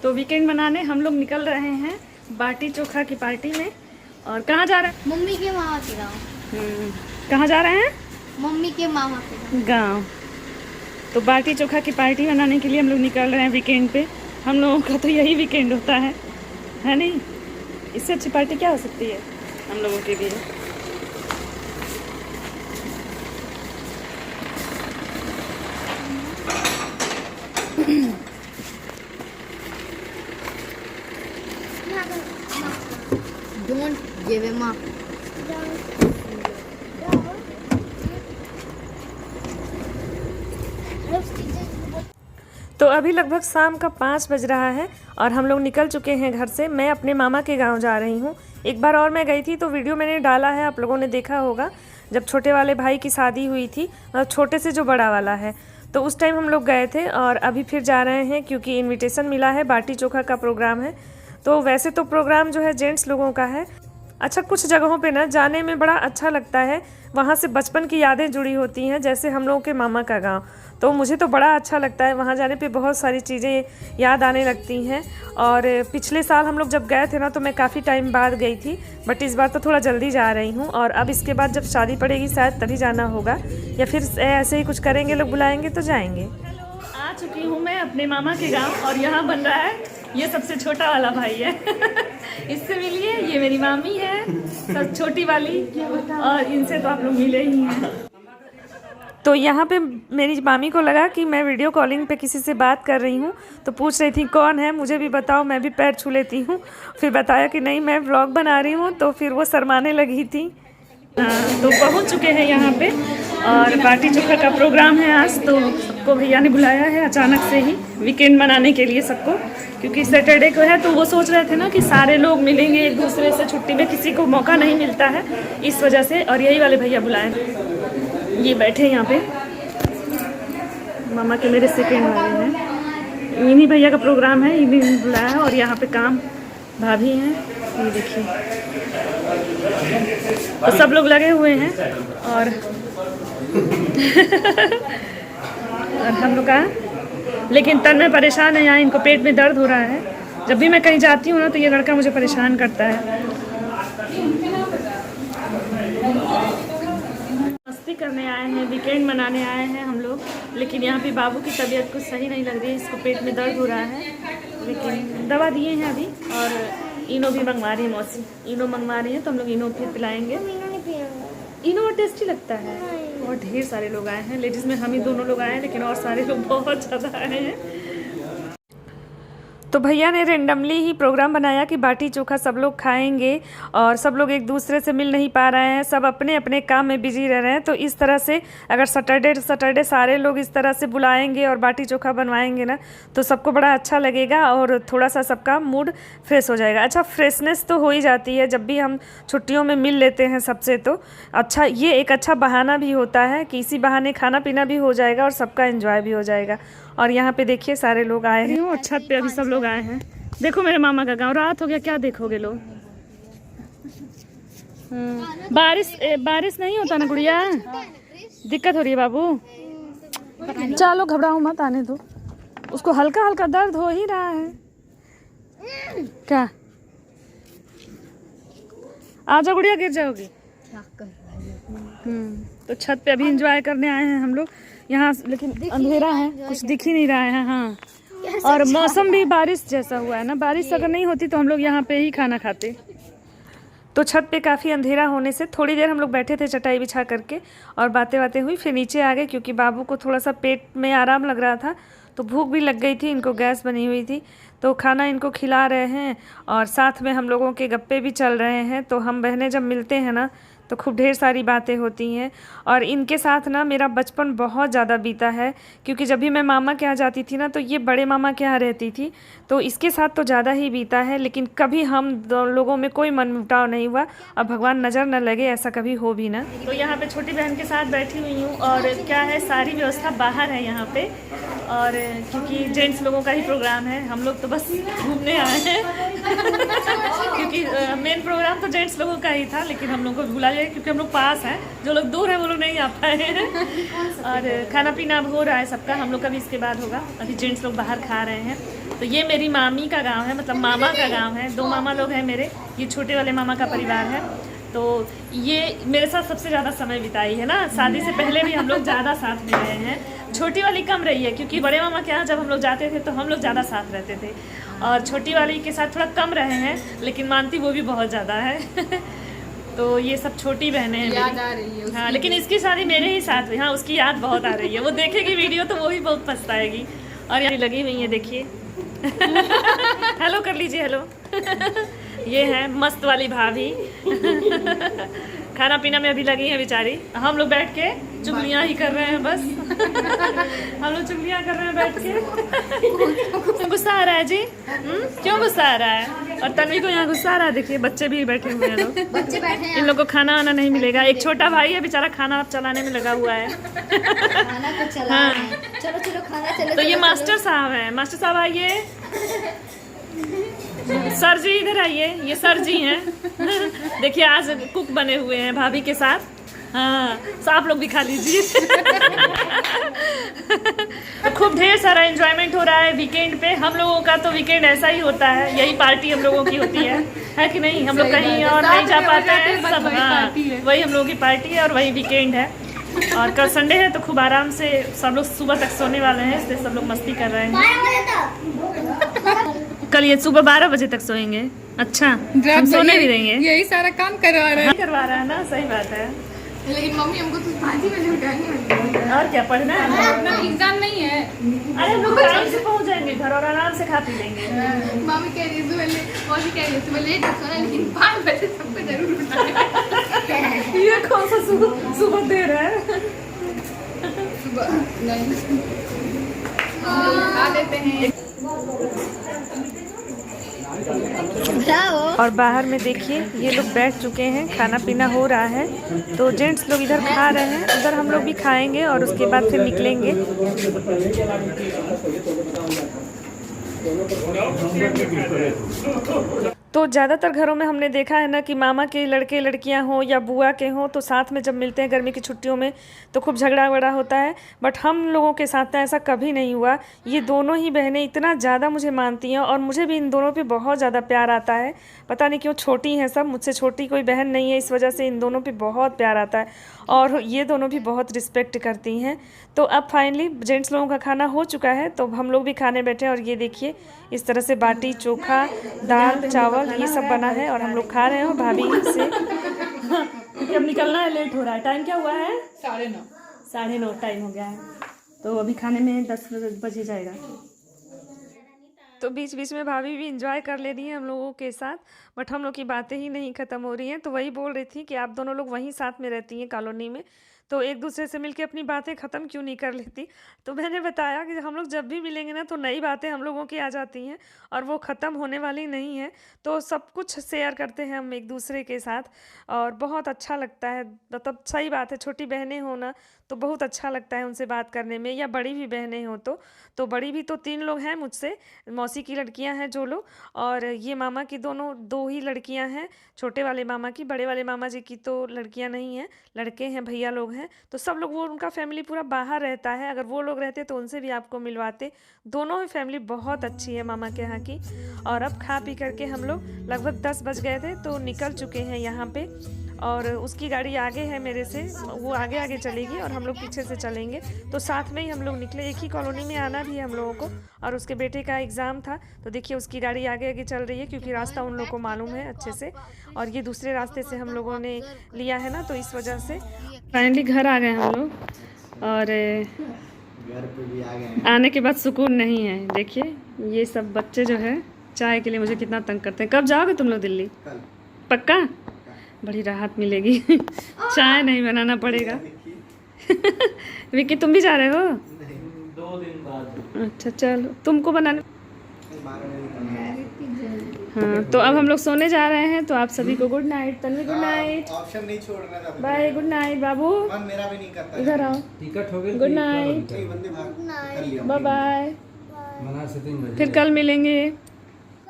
तो वीकेंड मनाने हम लोग निकल रहे हैं बाटी चोखा की पार्टी में। और कहाँ जा रहे हैं? मम्मी के मामा के गाँव। कहाँ जा रहे हैं? मम्मी के मामा के गाँव। तो बाटी चोखा की पार्टी मनाने के लिए हम लोग निकल रहे हैं वीकेंड पे। हम लोगों का तो यही वीकेंड होता है नहीं? इससे अच्छी पार्टी क्या हो सकती है हम लोगों के लिए। Don't give him up. तो अभी लगभग शाम का 5 बज रहा है और हम लोग निकल चुके हैं घर से। मैं अपने मामा के गांव जा रही हूँ। एक बार और मैं गई थी तो वीडियो मैंने डाला है, आप लोगों ने देखा होगा, जब छोटे वाले भाई की शादी हुई थी, मतलब छोटे से जो बड़ा वाला है, तो उस टाइम हम लोग गए थे। और अभी फिर जा रहे हैं क्योंकि इनविटेशन मिला है, बाटी चोखा का प्रोग्राम है। तो वैसे तो प्रोग्राम जो है जेंट्स लोगों का है। अच्छा, कुछ जगहों पे ना जाने में बड़ा अच्छा लगता है, वहाँ से बचपन की यादें जुड़ी होती हैं, जैसे हम लोगों के मामा का गांव। तो मुझे तो बड़ा अच्छा लगता है, वहाँ जाने पे बहुत सारी चीज़ें याद आने लगती हैं। और पिछले साल हम लोग जब गए थे ना तो मैं काफ़ी टाइम बाद गई थी, बट इस बार तो थोड़ा जल्दी जा रही हूँ। और अब इसके बाद जब शादी पड़ेगी शायद तभी जाना होगा, या फिर ऐसे ही कुछ करेंगे, लोग बुलाएंगे तो जाएंगे। आ चुकी हूँ मैं अपने मामा के गाँव और यहाँ बन रहा है, ये सबसे छोटा वाला भाई है इससे मिलिए, ये मेरी मामी है सब छोटी वाली, और इनसे तो आप लोग मिले ही हैं। तो यहाँ पे मेरी मामी को लगा कि मैं वीडियो कॉलिंग पे किसी से बात कर रही हूँ, तो पूछ रही थी कौन है, मुझे भी बताओ, मैं भी पैर छू लेती हूँ। फिर बताया कि नहीं मैं व्लॉग बना रही हूँ, तो फिर वो शर्माने लगी थी। तो पहुँच चुके हैं यहाँ पे और बाटी चोखा का प्रोग्राम है आज। तो सबको भैया ने बुलाया है अचानक से ही वीकेंड मनाने के लिए सबको, क्योंकि सैटरडे को है। तो वो सोच रहे थे ना कि सारे लोग मिलेंगे एक दूसरे से, छुट्टी में किसी को मौका नहीं मिलता है, इस वजह से। और यही वाले भैया बुलाए, ये बैठे यहाँ पे, मामा के मेरे सेकेंड वाले हैं। इन्हीं भैया का प्रोग्राम है, इन्हीं बुलाया है। और यहाँ पे काम भाभी हैं, ये देखिए, तो सब लोग लगे हुए हैं। और और हम लोग का, लेकिन तन में परेशान है, यहाँ इनको पेट में दर्द हो रहा है। जब भी मैं कहीं जाती हूँ ना तो ये लड़का मुझे परेशान करता है। मस्ती करने आए हैं, वीकेंड मनाने आए हैं हम लोग, लेकिन यहाँ पे बाबू की तबीयत कुछ सही नहीं लग रही है, इसको पेट में दर्द हो रहा है, लेकिन दवा दिए हैं अभी। और इनो भी मंगवा रही है मौसी, इनो मंगवा रही है, तो हम लोग इनो फिर पिलाएंगे। इनो टेस्टी लगता है। और ढेर सारे लोग आए हैं, लेडीज़ में हम ही दोनों लोग आए हैं, लेकिन और सारे लोग बहुत ज़्यादा आए हैं। तो भैया ने रेंडमली ही प्रोग्राम बनाया कि बाटी चोखा सब लोग खाएंगे, और सब लोग एक दूसरे से मिल नहीं पा रहे हैं, सब अपने अपने काम में बिजी रह रहे हैं। तो इस तरह से अगर सैटरडे सारे लोग इस तरह से बुलाएंगे और बाटी चोखा बनवाएंगे ना, तो सबको बड़ा अच्छा लगेगा और थोड़ा सा सबका मूड फ्रेश हो जाएगा। अच्छा, फ्रेशनेस तो हो ही जाती है जब भी हम छुट्टियों में मिल लेते हैं सबसे, तो अच्छा, ये एक अच्छा बहाना भी होता है कि इसी बहाने खाना पीना भी हो जाएगा और सबका एंजॉय भी हो जाएगा। और यहाँ पे देखिए सारे लोग आए हैं, और छत पे अभी सब लोग आए हैं। देखो मेरे मामा का गाँव, रात हो गया, क्या देखोगे लोग। बारिश नहीं होता ना गुड़िया, दिक्कत हो रही है बाबू। चलो घबराओ मत, आने दो उसको, हल्का हल्का दर्द हो ही रहा है। क्या आ जाओ गुड़िया, गिर जाओगी। तो छत पे अभी एंजॉय करने आए हैं हम लोग यहाँ, लेकिन अंधेरा है, कुछ दिख ही नहीं रहा है। हाँ, और मौसम भी बारिश जैसा हुआ है ना, बारिश अगर नहीं होती तो हम लोग यहाँ पे ही खाना खाते। तो छत पे काफ़ी अंधेरा होने से थोड़ी देर हम लोग बैठे थे चटाई बिछा करके, और बातें हुई, फिर नीचे आ गए क्योंकि बाबू को थोड़ा सा पेट में आराम लग रहा था, तो भूख भी लग गई थी, इनको गैस बनी हुई थी, तो खाना इनको खिला रहे हैं। और साथ में हम लोगों के गप्पे भी चल रहे हैं। तो हम बहनें जब मिलते हैं ना तो खूब ढेर सारी बातें होती हैं। और इनके साथ ना मेरा बचपन बहुत ज़्यादा बीता है, क्योंकि जब भी मैं मामा के यहाँ जाती थी ना तो ये बड़े मामा के यहाँ रहती थी, तो इसके साथ तो ज़्यादा ही बीता है। लेकिन कभी हम लोगों में कोई मनमुटाव नहीं हुआ, और भगवान नज़र न लगे ऐसा कभी हो भी ना। तो यहाँ पे छोटी बहन के साथ बैठी हुई हूँ, और क्या है, सारी व्यवस्था बाहर है यहाँ पे, और क्योंकि जेंट्स लोगों का ही प्रोग्राम है, हम लोग तो बस घूमने आए हैं क्योंकि मेन प्रोग्राम तो जेंट्स लोगों का ही था, लेकिन हम लोग को बुला लिया क्योंकि हम लोग पास हैं, जो लोग दूर हैं वो लोग नहीं आ पाए हैं। और खाना पीना अब हो रहा है सबका, हम लोग का भी इसके बाद होगा। अभी जेंट्स लोग बाहर खा रहे हैं। तो ये मेरी मामी का गांव है, मतलब मामा का गांव है। 2 मामा लोग हैं मेरे, ये छोटे वाले मामा का परिवार है। तो ये मेरे साथ सबसे ज़्यादा समय बिताई है ना, शादी से पहले भी हम लोग ज़्यादा साथ में रहे हैं। छोटी वाली कम रही है क्योंकि बड़े मामा के यहाँ जब हम लोग जाते थे तो हम लोग ज़्यादा साथ रहते थे, और छोटी वाली के साथ थोड़ा कम रहे हैं, लेकिन मानती वो भी बहुत ज़्यादा है। तो ये सब छोटी बहनें हैं, याद आ रही है। हाँ, लेकिन इसकी शादी मेरे ही साथ हुई। हाँ, उसकी याद बहुत आ रही है, वो देखेगी वीडियो तो वो भी बहुत पछताएगी। और यहाँ लगी हुई है, देखिए। हेलो कर लीजिए, हेलो। ये है मस्त वाली भाभी। खाना पीना में अभी लगी है बेचारी, हम लोग बैठ के चुगलियाँ ही कर रहे हैं बस। हम लोग चुगलियाँ कर रहे हैं बैठ के। गुस्सा आ रहा है जी? क्यों गुस्सा आ रहा है? और तन्वी को यहाँ गुस्सा आ रहा है, देखिए बच्चे भी बैठे हुए हैं लोग। बच्चे बैठे हैं, इन लोग को खाना आना नहीं मिलेगा। एक छोटा भाई है बेचारा, खाना चलाने में लगा हुआ है। खाना तो चला हाँ। है। चलो चलो खाना चलो। तो ये चलो, मास्टर साहब हैं, मास्टर साहब आइए। सर जी इधर आइए, ये सर जी हैं। देखिए आज कुक बने हुए हैं भाभी के साथ। हाँ, तो आप लोग भी खा लीजिए। तो खूब ढेर सारा एंजॉयमेंट हो रहा है वीकेंड पे। हम लोगों का तो वीकेंड ऐसा ही होता है, यही पार्टी हम लोगों की होती है कि नहीं? हम लोग कहीं और नहीं जा पाते हैं, सब हाँ, वही हम लोगों की पार्टी है और वही वीकेंड है। और कल संडे है तो खूब आराम से सब लोग सुबह तक सोने वाले हैं, इसलिए सब लोग मस्ती कर रहे हैं। कल ये सुबह 12 बजे तक सोएंगे। अच्छा, हम सोने भी देंगे। यही सारा काम करवा रहे हैं। करवा रहा है ना, सही बात है। लेकिन मम्मी हमको तो 5 बजे उठाएंगे। और क्या पढ़ना है? अपना एग्जाम नहीं है। अरे हम लोग आराम से पहुंच जाएंगे घर और आराम से खा पी लेंगे। मम्मी कह रही है सुबह लेट सोना, लेकिन 5 बजे सबको जरूर उठाएंगे। ये कौन सा सुबह दे रहा है? सुबह नहीं उठा देते हैं। और बाहर में देखिए ये लोग बैठ चुके हैं, खाना पीना हो रहा है। तो जेंट्स लोग इधर खा रहे हैं, उधर हम लोग भी खाएंगे और उसके बाद फिर निकलेंगे। तो ज़्यादातर घरों में हमने देखा है ना कि मामा के लड़के लड़कियां हों या बुआ के हों तो साथ में जब मिलते हैं गर्मी की छुट्टियों में तो खूब झगड़ा वगड़ा होता है। बट हम लोगों के साथ ऐसा कभी नहीं हुआ। ये दोनों ही बहनें इतना ज़्यादा मुझे मानती हैं और मुझे भी इन दोनों पे बहुत ज़्यादा प्यार आता है। पता नहीं क्यों, छोटी हैं सब, मुझसे छोटी कोई बहन नहीं है, इस वजह से इन दोनों पे बहुत प्यार आता है। और ये दोनों भी बहुत रिस्पेक्ट करती हैं। तो अब फाइनली जेंट्स लोगों का खाना हो चुका है तो हम लोग भी खाने बैठे। और ये देखिए इस तरह से बाटी चोखा दाल चावल ये सब बना है और हम लोग खा रहे हैं भाभी से। क्योंकि अब निकलना है, लेट हो रहा है। टाइम क्या हुआ है? 9:30। 9:30 टाइम हो गया है, तो अभी खाने में 10 बजे जाएगा। तो बीच बीच में भाभी भी इंजॉय कर ले रही हैं हम लोगों के साथ। बट हम लोग की बातें ही नहीं ख़त्म हो रही हैं। तो वही बोल रही थी कि आप दोनों लोग वहीं साथ में रहती हैं कॉलोनी में, तो एक दूसरे से मिलके अपनी बातें ख़त्म क्यों नहीं कर लेती? तो मैंने बताया कि हम लोग जब भी मिलेंगे ना तो नई बातें हम लोगों की आ जाती हैं और वो ख़त्म होने वाली नहीं है। तो सब कुछ शेयर करते हैं हम एक दूसरे के साथ और बहुत अच्छा लगता है। मतलब सही बात है, छोटी बहनें हो ना तो बहुत अच्छा लगता है उनसे बात करने में, या बड़ी भी बहनें हो तो बड़ी भी तो 3 लोग हैं मुझसे, मौसी की लड़कियां हैं जो लोग, और ये मामा की 2 ही लड़कियां हैं, छोटे वाले मामा की। बड़े वाले मामा जी की तो लड़कियां नहीं हैं, लड़के हैं, भैया लोग हैं। तो सब लोग, वो उनका फैमिली पूरा बाहर रहता है। अगर वो लोग रहते तो उनसे भी आपको मिलवाते। दोनों ही फैमिली बहुत अच्छी है मामा के यहाँ की। और अब खा पी करके हम लोग लगभग 10 बज गए थे तो निकल चुके हैं यहाँ पे। और उसकी गाड़ी आगे है मेरे से, वो आगे आगे चलेगी और हम लोग पीछे से चलेंगे। तो साथ में ही हम लोग निकले, एक ही कॉलोनी में आना भी है हम लोगों को। और उसके बेटे का एग्ज़ाम था तो देखिए उसकी गाड़ी आगे आगे चल रही है क्योंकि रास्ता उन लोगों को मालूम है अच्छे से, और ये दूसरे रास्ते से हम लोगों ने लिया है ना, तो इस वजह से फाइनली घर आ गए हम लोग। और घर पे भी आ गए। आने के बाद सुकून नहीं है। देखिए ये सब बच्चे जो है चाय के लिए मुझे कितना तंग करते हैं। कब जाओगे तुम लोग दिल्ली? कल। पक्का? बड़ी राहत मिलेगी। चाय नहीं बनाना पड़ेगा। विक्की तुम भी जा रहे हो? 2 दिन बाद। अच्छा चलो, तुमको बनाना। हाँ, तो अब हम लोग सोने जा रहे हैं। तो आप सभी को good night. Tanvi good night. Option नहीं छोड़ना था। बाय, गुड नाइट बाबू। मन मेरा भी नहीं करता। इधर आओ। टिकट हो गई। गुड नाइट, नहीं, वंदे भारत कर लिया। बाय बाय, मना से 3 बजे। फिर कल मिलेंगे।